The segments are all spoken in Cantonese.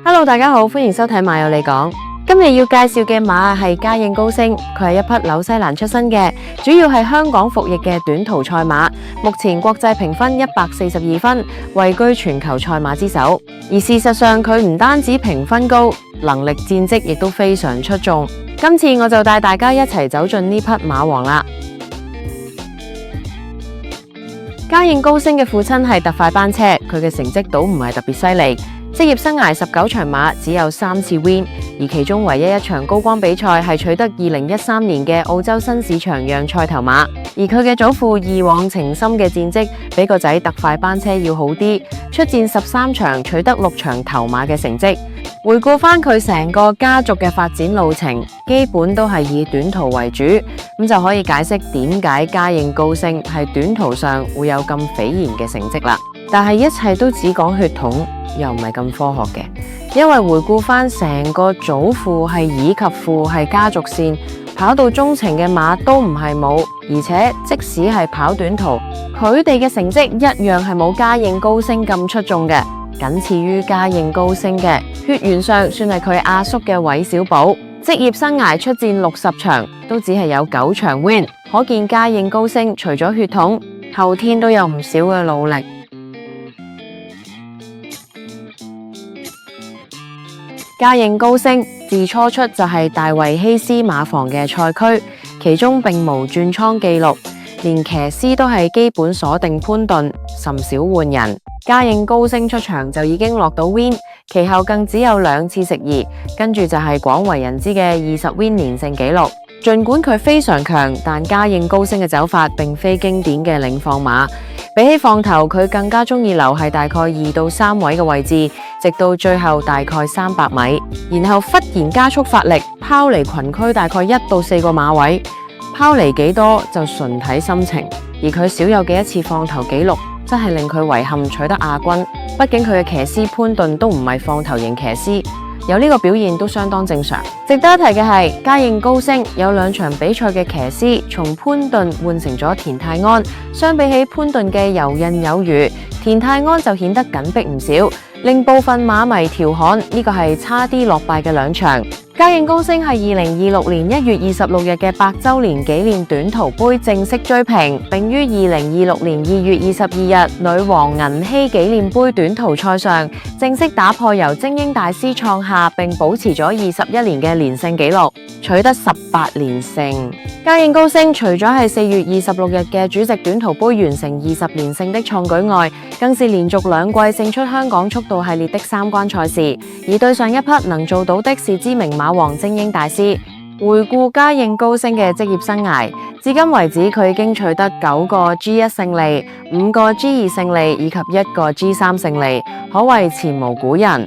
Hello， 大家好，歡迎收睇馬有你講。今日要介紹嘅馬係嘉應高升，佢係一匹紐西蘭出身嘅，主要係香港服役嘅短途賽馬，目前國際評分142分，位居全球賽馬之首。而事實上，佢唔單止評分高，能力戰績亦都非常出眾。今次我就帶大家一齊走進呢匹馬王啦。嘉應高升嘅父親係特快班車，佢嘅成績倒唔係特別犀利。職業生涯19場馬，只有3次 win， 而其中唯一一場高光比賽係取得2013年嘅澳洲新市場讓賽頭馬。而佢嘅祖父義往情深嘅戰績比個仔特快班車要好啲，出戰13場，取得6場頭馬嘅成績。回顧返佢成個家族嘅發展路程，基本都係以短途為主，咁就可以解釋點解嘉應高升喺短途上會有咁斐然嘅成績啦。但係一切都只講血統，又唔係咁科學嘅，因為回顧返成個祖父係以及父係家族線，跑到中程嘅馬都唔係冇，而且即使係跑短途，佢哋嘅成績一樣係冇嘉應高升咁出眾嘅。僅次於嘉應高升嘅血緣上算係佢阿叔嘅韋小寶，職業生涯出戰60場，都只係有9場 win， 可見嘉應高升除咗血統，後天都有唔少嘅努力。嘉應高升自初出就係大衛希斯馬房嘅賽區，其中並無轉倉記錄，連騎師都係基本鎖定潘頓，甚少換人。嘉應高升出場就已經落到 win， 其後更只有2次食兒，跟住就係廣為人知嘅20 win 連勝紀錄。盡管佢非常強，但嘉應高升嘅走法並非經典嘅領放馬，比起放頭，佢更加中意留係大概2到3位嘅位置，直到最後大概300米，然後忽然加速發力，拋離群區大概1到4個馬位，拋離幾多就純睇心情。而佢少有嘅一次放頭紀錄，真係令佢遺憾取得亞軍。畢竟佢嘅騎師潘頓都唔係放頭型騎師，有呢個表現都相當正常。值得一提嘅係，嘉應高升有2場比賽嘅騎師從潘頓換成咗田泰安，相比起潘頓嘅游刃有餘，田泰安就顯得緊迫唔少，令部分馬迷調侃呢個係差啲落敗嘅2場。嘉應高升係2026年1月26日嘅100週年紀念短途杯正式追平，並於2026年2月22日女王銀禧紀念杯短途賽上正式打破由精英大師創下並保持咗21年嘅連勝紀錄，取得18連勝。嘉應高升除咗係4月26日嘅主席短途杯完成20連勝的創舉外，更是連續2季勝出香港速度系列的3關賽事，而對上一匹能做到的是知名馬王精英大師。回顧嘉應高升嘅職業生涯，至今為止佢已經取得9個 G1 勝利、5個 G2 勝利以及1個 G3 勝利，可謂前無古人。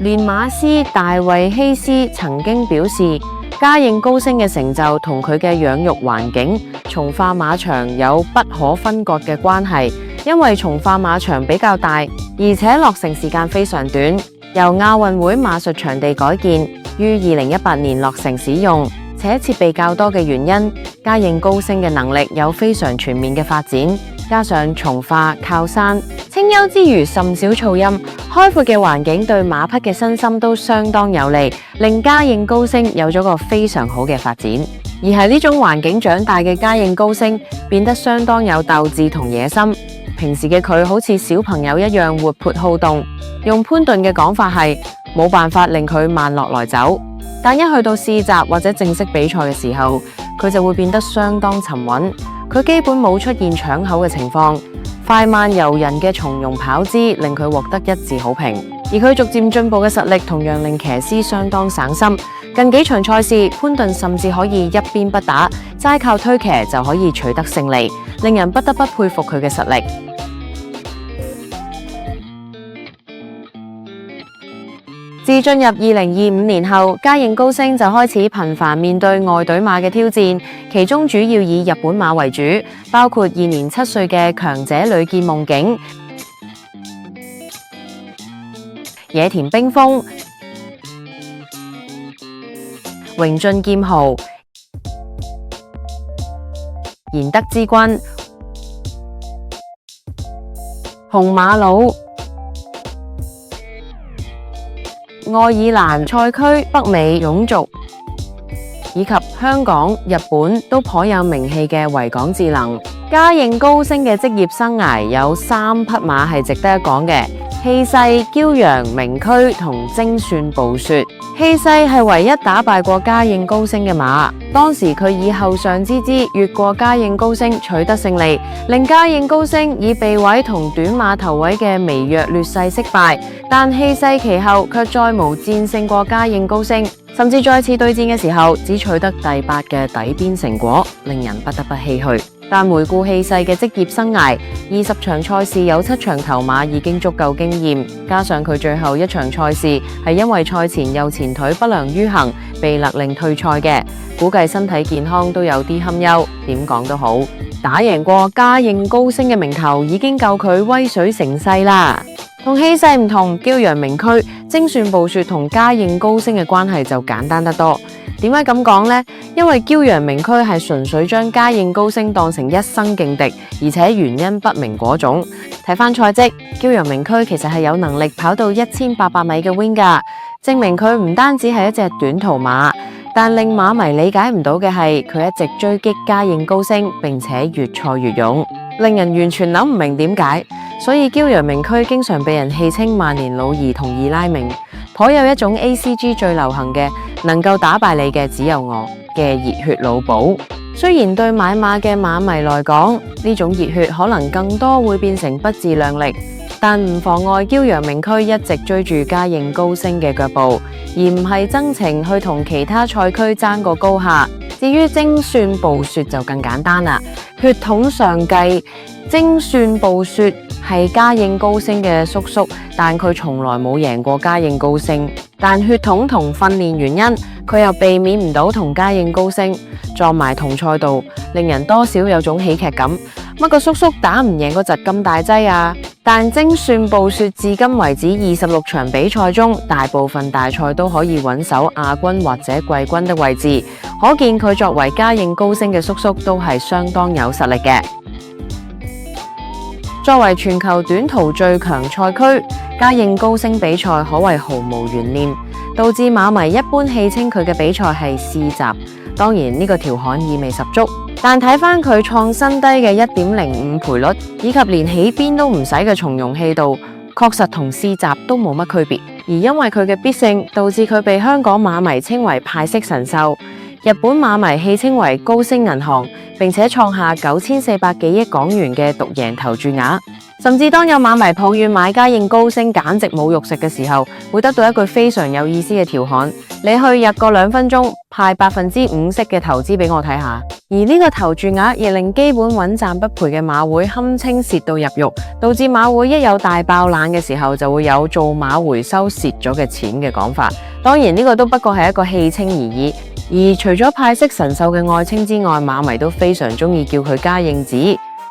練馬師大衛希斯曾經表示，嘉應高升嘅成就同佢嘅養育環境從化馬場有不可分割嘅關係，因為從化馬場比較大，而且落成時間非常短，由亞運會馬術場地改建，於2018年落成使用，且設備較多嘅原因，嘉應高升嘅能力有非常全面嘅發展。加上從化靠山，清幽之餘甚少噪音，開闊嘅環境對馬匹嘅身心都相當有利，令嘉應高升有咗個非常好嘅發展。而係呢種環境長大嘅嘉應高升，變得相當有鬥志同野心。平時嘅佢好似小朋友一樣活潑好動，用潘頓嘅講法係冇辦法令佢慢落來走，但一去到試習或者正式比賽嘅時候，佢就會變得相當沉穩。佢基本冇出現搶口嘅情況，快慢由人嘅從容跑姿令佢獲得一致好評。而佢逐漸進步嘅實力同樣令騎師相當省心。近幾場賽事，潘頓甚至可以一鞭不打，齋靠推騎就可以取得勝利，令人不得不佩服佢嘅實力。自進入2025年後，嘉應高升就開始頻繁面對外隊馬嘅挑戰，其中主要以日本馬為主，包括現年7歲嘅強者呂建夢境、野田冰峰、榮進劍豪、賢德之君、紅馬佬、愛爾蘭賽區北美種族，以及香港、日本都頗有名氣嘅維港智能。家應高升嘅職業生涯有3匹馬係值得一講嘅：氣勢、驕陽、明區同精算暴雪。氣勢係唯一打敗過家應高升嘅馬，當時佢以後上之姿越過家應高升，取得勝利，令家應高升以臂位同短馬頭位嘅微弱劣勢惜敗。但氣勢其後卻再無戰勝過家應高升，甚至再次對戰嘅時候只取得第8嘅底邊成果，令人不得不唏噓。但回顧氣勢嘅職業生涯，20場賽事有7場頭馬已經足夠經驗，加上佢最後1場賽事係因為賽前右前腿不良於行，被勒令退賽嘅，估計身體健康都有啲堪憂。點講都好，打贏過家應高升嘅名頭已經夠佢威水成勢啦。同氣勢唔同，驕陽明區、精算暴雪同家應高升嘅關係就簡單得多。點解咁講呢？因為驕陽明區係純粹將家應高升當成一生勁敵，而且原因不明嗰種。睇翻賽績，驕陽明區其實係有能力跑到1800米嘅 win 噶，證明佢唔單止係一隻短途馬。但令馬迷理解唔到嘅係，佢一直追擊家應高升，並且越賽越勇，令人完全諗唔明點解。所以驕陽明區經常被人戲稱萬年老二同二拉明，頗有一種 ACG 最流行嘅能夠打敗你嘅只有我嘅熱血老保。雖然對買馬嘅馬迷來講，呢種熱血可能更多會變成不自量力，但唔妨礙驕陽明區一直追住家應高升嘅腳步，而唔係爭情去同其他賽區爭個高下。至於精算暴雪就更簡單啦，血統上計，精算暴雪係家應高升嘅叔叔，但佢從來冇贏過家應高升。但血統同訓練原因，佢又避免唔到同家應高升撞埋同賽道，令人多少有種喜劇感。乜個叔叔打唔贏個侄咁大劑啊？但精算暴雪至今為止26場比賽中，大部分大賽都可以穩守亞軍或者季軍的位置，可見佢作為家應高升嘅叔叔都係相當有實力嘅。作為全球短途最強賽區，家應高升比賽可謂毫無懸念，導致馬迷一般戲稱佢嘅比賽係試閘。當然呢個調侃意味十足，但睇返佢創新低嘅1.05賠率，以及連起邊都唔使嘅從容氣度，確實同試閘都冇乜區別。而因為佢嘅必勝，導致佢被香港馬迷稱為派息神獸，日本馬迷戲稱為高升銀行，並且創下9400幾億港元嘅獨贏投注額。甚至當有馬迷抱怨買家應高升簡直冇肉食嘅時候，會得到一句非常有意思嘅調侃：你去日過2分鐘，派5%息嘅投資俾我睇下。而呢個投注額亦令基本穩賺不賠嘅馬會堪稱蝕到入肉，導致馬會一有大爆冷嘅時候，就會有做馬回收蝕咗嘅錢嘅講法。當然呢個都不過係一個戲稱而已。而除咗派息神獸嘅愛稱之外，馬迷都非常中意叫佢家應子。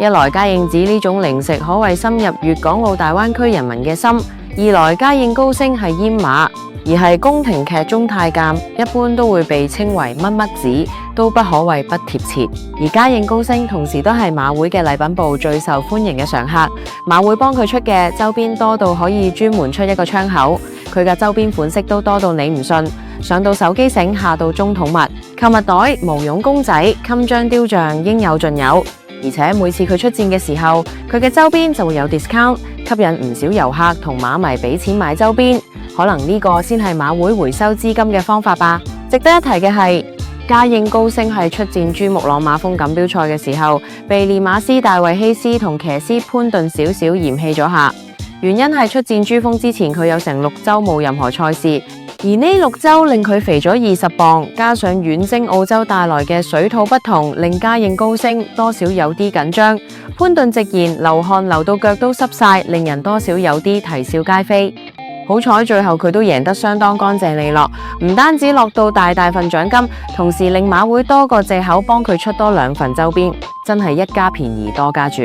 一來家應子呢種零食可謂深入粵港澳大灣區人民嘅心；二來家應高升係閹馬，而係宮廷劇中太監，一般都會被稱為乜乜子，都不可謂不貼切。而家應高升同時都係馬會嘅禮品部最受歡迎嘅常客，馬會幫佢出嘅周邊多到可以專門出一個窗口，佢嘅周邊款式都多到你唔信，上到手機繩，下到中筒襪、購物袋、毛絨公仔、襟章雕像，應有盡有。而且每次佢出戰嘅時候，佢嘅周邊就會有 discount， 吸引唔少遊客同馬迷俾錢買周邊。可能呢個先係馬會回收資金嘅方法吧。值得一提嘅係，家應高升係出戰珠穆朗瑪峰錦標賽嘅時候，被練馬師大衛希斯同騎師潘頓少少嫌棄咗下。原因係出戰珠峰之前，佢有成6週冇任何賽事。而呢6週令佢肥咗20磅，加上遠征澳洲帶來嘅水土不同，令家應高升多少有啲緊張。潘頓直言流汗流到腳都濕晒，令人多少有啲啼笑皆非。好彩最後佢都贏得相當乾淨利落，唔單止落到大份獎金，同時令馬會多個藉口幫佢出多2份周邊，真係一家便宜多家住。